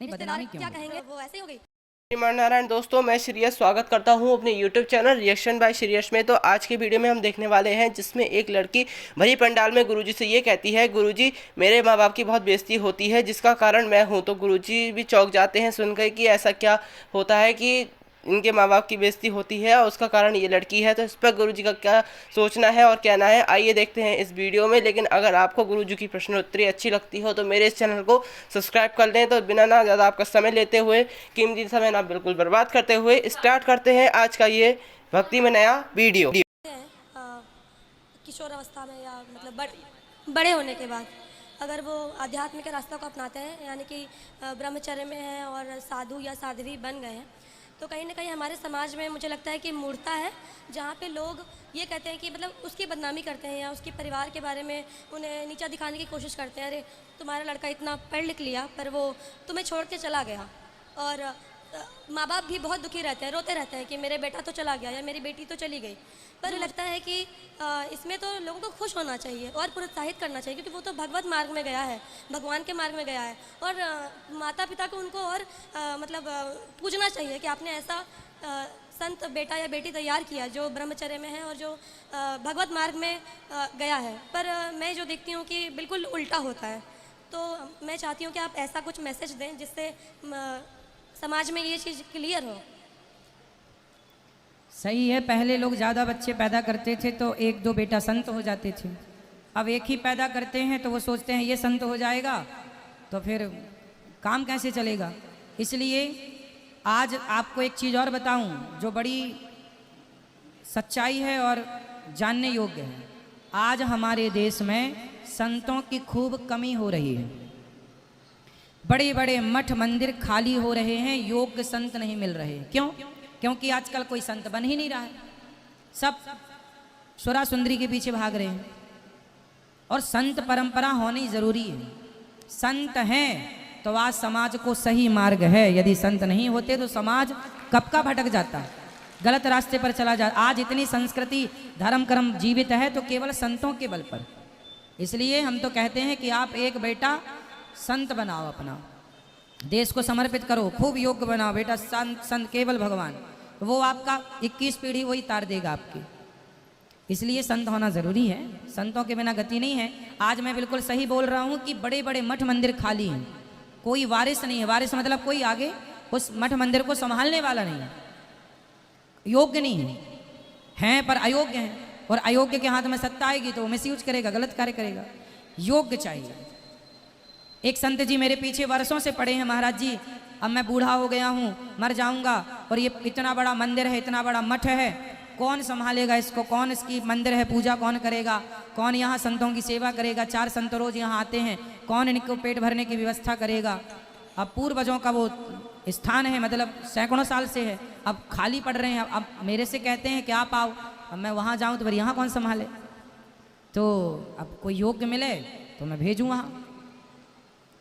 इतनी बदनामी क्यों? क्या कहेंगे, वो ऐसे ही हो गई। नारायण दोस्तों, मैं श्रेयस स्वागत करता हूं अपने YouTube channel reaction by Shreyas में। तो आज की वीडियो में हम देखने वाले हैं जिसमें एक लड़की भरी पंडाल में गुरुजी से ये कहती है, गुरुजी मेरे माँ बाप की बहुत बेइज्जती होती है जिसका कारण मैं हूं। तो गुरुजी भी चौंक जाते हैं सुनकर कि ऐसा क्या होता है कि इनके माँ बाप की बेइज्जती होती है और उसका कारण ये लड़की है। तो इस पर गुरुजी का क्या सोचना है और कहना है, आइए देखते हैं इस वीडियो में। लेकिन अगर आपको गुरुजी की प्रश्नोत्तरी अच्छी लगती हो तो मेरे इस चैनल को सब्सक्राइब कर लें। तो बिना ना ज़्यादा आपका समय लेते हुए, कीमती समय ना बिल्कुल बर्बाद करते हुए स्टार्ट करते हैं आज का ये भक्ति में नया वीडियो। किशोर अवस्था में या मतलब बड़े होने के बाद अगर वो आध्यात्म के रास्ता को अपनाते हैं, यानी कि ब्रह्मचर्य में हैं और साधु या साध्वी बन गए हैं, तो कहीं ना कहीं हमारे समाज में मुझे लगता है कि मूर्ता है जहाँ पे लोग ये कहते हैं कि मतलब उसकी बदनामी करते हैं या उसके परिवार के बारे में उन्हें नीचा दिखाने की कोशिश करते हैं। अरे तुम्हारा लड़का इतना पढ़ लिख लिया पर वो तुम्हें छोड़ के चला गया। और माँ बाप भी बहुत दुखी रहते हैं, रोते रहते हैं कि मेरे बेटा तो चला गया या मेरी बेटी तो चली गई। पर लगता है कि इसमें तो लोगों को खुश होना चाहिए और प्रोत्साहित करना चाहिए, क्योंकि वो तो भगवत मार्ग में गया है, भगवान के मार्ग में गया है। और माता पिता को उनको और मतलब पूजना चाहिए कि आपने ऐसा संत बेटा या बेटी तैयार किया जो ब्रह्मचर्य में है और जो भगवत मार्ग में गया है। पर मैं जो देखती हूँ कि बिल्कुल उल्टा होता है। तो मैं चाहती हूँ कि आप ऐसा कुछ मैसेज दें जिससे समाज में ये चीज़ क्लियर हो। सही है, पहले लोग ज़्यादा बच्चे पैदा करते थे तो एक दो बेटा संत हो जाते थे। अब एक ही पैदा करते हैं तो वो सोचते हैं ये संत हो जाएगा तो फिर काम कैसे चलेगा। इसलिए आज आपको एक चीज़ और बताऊं जो बड़ी सच्चाई है और जानने योग्य है। आज हमारे देश में संतों की खूब कमी हो रही है। बड़े बड़े मठ मंदिर खाली हो रहे हैं, योग्य संत नहीं मिल रहे। क्यों? क्योंकि आजकल कोई संत बन ही नहीं रहा है, सब सुरा सुंदरी के पीछे भाग रहे हैं। और संत परंपरा होनी जरूरी है। संत हैं तो आज समाज को सही मार्ग है। यदि संत नहीं होते तो समाज कब का भटक जाता है, गलत रास्ते पर चला जाता। आज इतनी संस्कृति धर्म कर्म जीवित है तो केवल संतों के बल पर। इसलिए हम तो कहते हैं कि आप एक बेटा संत बनाओ, अपना देश को समर्पित करो, खूब योग्य बनाओ बेटा। संत संत केवल भगवान, वो आपका 21 पीढ़ी वही तार देगा आपकी। इसलिए संत होना जरूरी है, संतों के बिना गति नहीं है। आज मैं बिल्कुल सही बोल रहा हूँ कि बड़े बड़े मठ मंदिर खाली हैं, कोई वारिस नहीं है। वारिस मतलब कोई आगे उस मठ मंदिर को संभालने वाला नहीं है, योग्य नहीं है, हैं पर अयोग्य हैं। और अयोग्य के हाथ में सत्ता आएगी तो वो मिसयूज करेगा, गलत कार्य करेगा। योग्य चाहिए। एक संत जी मेरे पीछे वर्षों से पड़े हैं, महाराज जी अब मैं बूढ़ा हो गया हूँ, मर जाऊंगा, और ये इतना बड़ा मंदिर है, इतना बड़ा मठ है, कौन संभालेगा इसको, कौन इसकी मंदिर है, पूजा कौन करेगा, कौन यहाँ संतों की सेवा करेगा। 4 संत रोज यहाँ आते हैं, कौन इनको पेट भरने की व्यवस्था करेगा। अब पूर्वजों का वो स्थान है, मतलब सैकड़ों साल से है, अब खाली पड़ रहे हैं। अब मेरे से कहते हैं कि आप आओ, अब मैं वहाँ जाऊँ तो फिर यहाँ कौन संभाले। तो अब कोई योग्य मिले तो मैं भेजूँ वहाँ,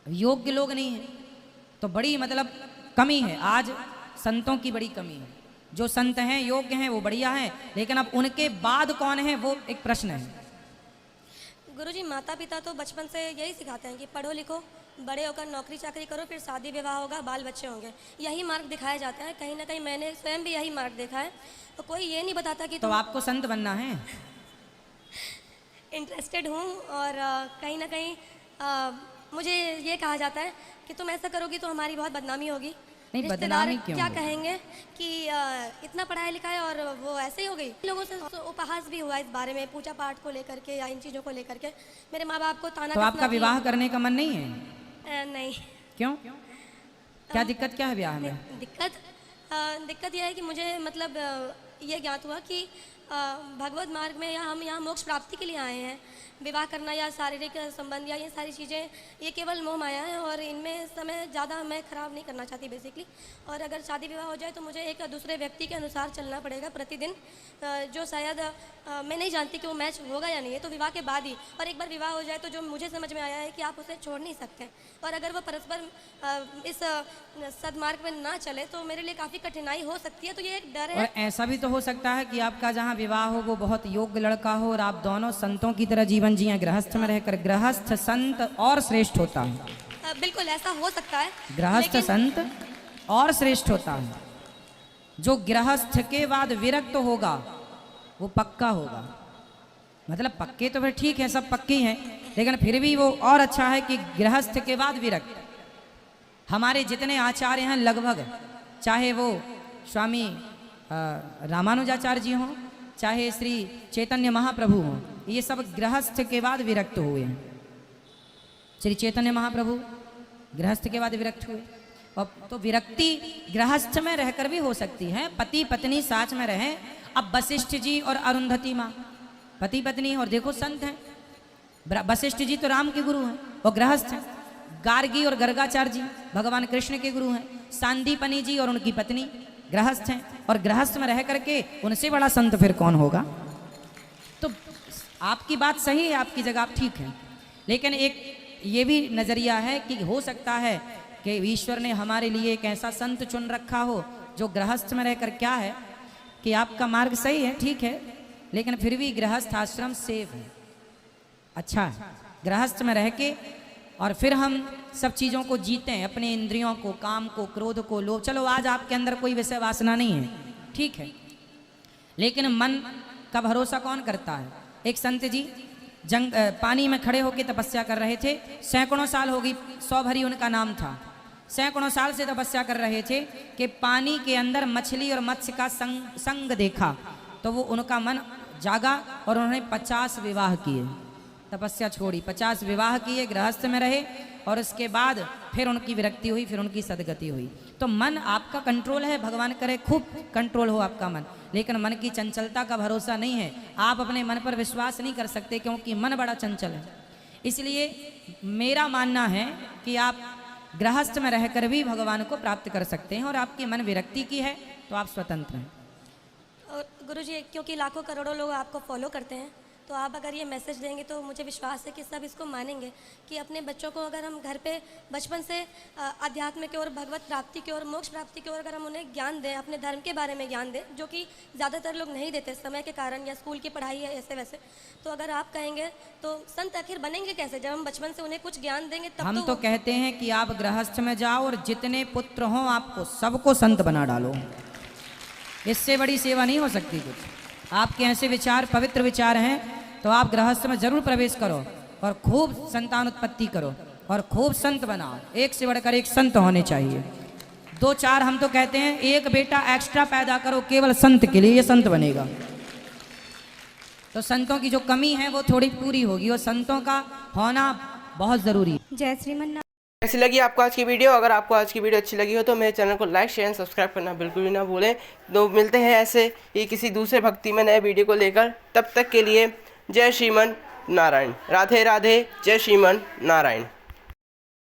योग्य लोग नहीं है तो बड़ी मतलब कमी है। आज संतों की बड़ी कमी है। जो संत हैं योग्य हैं वो बढ़िया हैं, लेकिन अब उनके बाद कौन है वो एक प्रश्न है। गुरुजी, माता पिता तो बचपन से यही सिखाते हैं कि पढ़ो लिखो, बड़े होकर नौकरी चाकरी करो, फिर शादी विवाह होगा, बाल बच्चे होंगे, यही मार्ग दिखाया जाता है। कहीं ना कहीं मैंने स्वयं भी यही मार्ग देखा है। तो कोई ये नहीं बताता कि तो आपको संत बनना है। इंटरेस्टेड हूँ और कहीं ना कहीं मुझे ये कहा जाता है कि तुम ऐसा करोगी तो हमारी बहुत बदनामी होगी। नहीं, रिश्तेदार बदनामी क्यों क्या होगी? कहेंगे कि इतना पढ़ाया लिखा है और वो ऐसे ही हो गई। लोगों से उपहास भी हुआ इस बारे में, पूजा पाठ को लेकर के या इन चीज़ों को लेकर के। मेरे माँ बाप को ताना तो आपका विवाह करने का मन नहीं है? नहीं। क्यों? क्या दिक्कत क्या है ब्याह में? दिक्कत यह है कि मुझे मतलब ये ज्ञात हुआ कि भगवत मार्ग में या हम यहाँ मोक्ष प्राप्ति के लिए आए हैं। विवाह करना या शारीरिक संबंध या ये सारी चीज़ें ये केवल मोह माया है और इनमें समय ज़्यादा मैं ख़राब नहीं करना चाहती बेसिकली। और अगर शादी विवाह हो जाए तो मुझे एक दूसरे व्यक्ति के अनुसार चलना पड़ेगा प्रतिदिन, जो शायद मैं नहीं जानती कि वो मैच होगा या नहीं है, तो विवाह के बाद ही। और एक बार विवाह हो जाए तो जो मुझे समझ में आया है कि आप उसे छोड़ नहीं सकते, और अगर वो परस्पर इस सदमार्ग में ना चले तो मेरे लिए काफ़ी कठिनाई हो सकती है। तो ये एक डर है। और ऐसा भी तो हो सकता है कि आपका जहाँ विवाह हो वो बहुत योग्य लड़का हो और आप दोनों संतों की तरह जीवन जिए। गृहस्थ में रहकर गृहस्थ संत और श्रेष्ठ होता है। बिल्कुल ऐसा हो सकता है। गृहस्थ संत और श्रेष्ठ होता है। जो गृहस्थ के बाद विरक्त होगा वो पक्का होगा। मतलब पक्के तो फिर ठीक है, सब पक्के हैं, लेकिन फिर भी वो और अच्छा है कि गृहस्थ के बाद विरक्त। हमारे जितने आचार्य हैं लगभग, चाहे वो स्वामी रामानुजाचार्य जी हों, चाहे श्री चैतन्य महाप्रभु हों, ये सब गृहस्थ के बाद विरक्त हुए हैं। श्री चैतन्य महाप्रभु गृहस्थ के बाद विरक्त हुए। और तो विरक्ति गृहस्थ में रहकर भी हो सकती है, पति पत्नी साथ में रहें। अब वशिष्ठ जी और अरुंधति माँ पति पत्नी, और देखो संत हैं। वशिष्ठ जी तो राम के गुरु हैं, वो गृहस्थ हैं। गार्गी और गर्गाचार्य जी भगवान कृष्ण के गुरु हैं। सांदीपनी जी और उनकी पत्नी गृहस्थ हैं, और गृहस्थ में रह करके उनसे बड़ा संत फिर कौन होगा। तो आपकी बात सही है, आपकी जगह आप ठीक है, लेकिन एक ये भी नज़रिया है कि हो सकता है कि ईश्वर ने हमारे लिए एक ऐसा संत चुन रखा हो जो गृहस्थ में रहकर, क्या है कि आपका मार्ग सही है, ठीक है, लेकिन फिर भी गृहस्थ आश्रम सेफ है, अच्छा है। गृहस्थ में रह के और फिर हम सब चीज़ों को जीते हैं, अपने इंद्रियों को, काम को, क्रोध को, लोभ। चलो आज आपके अंदर कोई विषय वासना नहीं है, ठीक है, लेकिन मन का भरोसा कौन करता है। एक संत जी पानी में खड़े होकर तपस्या कर रहे थे, सैकड़ों साल हो गई, 100 भरी उनका नाम था। सैकड़ों साल से तपस्या कर रहे थे कि पानी के अंदर मछली और मत्स्य का संग देखा, तो वो उनका मन जागा और उन्होंने 50 विवाह किए। तपस्या छोड़ी, 50 विवाह किए, गृहस्थ में रहे, और उसके बाद फिर उनकी विरक्ति हुई, फिर उनकी सदगति हुई। तो मन आपका कंट्रोल है, भगवान करे खूब कंट्रोल हो आपका मन, लेकिन मन की चंचलता का भरोसा नहीं है। आप अपने मन पर विश्वास नहीं कर सकते, क्योंकि मन बड़ा चंचल है। इसलिए मेरा मानना है कि आप गृहस्थ में रहकर भी भगवान को प्राप्त कर सकते हैं, और आपकी मन विरक्ति की है तो आप स्वतंत्र हैं। और गुरुजी, क्योंकि लाखों करोड़ों लोग आपको फॉलो करते हैं, तो आप अगर ये मैसेज देंगे तो मुझे विश्वास है कि सब इसको मानेंगे कि अपने बच्चों को अगर हम घर पे बचपन से अध्यात्म की ओर, भगवत प्राप्ति की ओर, मोक्ष प्राप्ति की ओर अगर हम उन्हें ज्ञान दें, अपने धर्म के बारे में ज्ञान दें, जो कि ज़्यादातर लोग नहीं देते समय के कारण, या स्कूल की पढ़ाई है ऐसे वैसे, तो अगर आप कहेंगे तो संत आखिर बनेंगे कैसे जब हम बचपन से उन्हें कुछ ज्ञान देंगे तब। हम तो कहते हैं कि आप गृहस्थ में जाओ और जितने पुत्र हों आपको सबको संत बना डालो, इससे बड़ी सेवा नहीं हो सकती कुछ। आपके ऐसे विचार, पवित्र विचार हैं, तो आप गृहस्थ में जरूर प्रवेश करो और खूब संतान उत्पत्ति करो और खूब संत बनाओ। एक से बढ़कर एक संत होने चाहिए। 2-4 हम तो कहते हैं, एक बेटा एक्स्ट्रा पैदा करो केवल संत के लिए, ये संत बनेगा। तो संतों की जो कमी है वो थोड़ी पूरी होगी, और संतों का होना बहुत जरूरी है। जय श्रीमन। कैसी लगी आपको आज की वीडियो? अगर आपको आज की वीडियो अच्छी लगी हो तो मेरे चैनल को लाइक, शेयर, सब्सक्राइब करना बिल्कुल भी ना भूलें। तो मिलते हैं ऐसे ही किसी दूसरे भक्ति में नए वीडियो को लेकर। तब तक के लिए जय श्रीमन नारायण। राधे राधे। जय श्रीमन नारायण।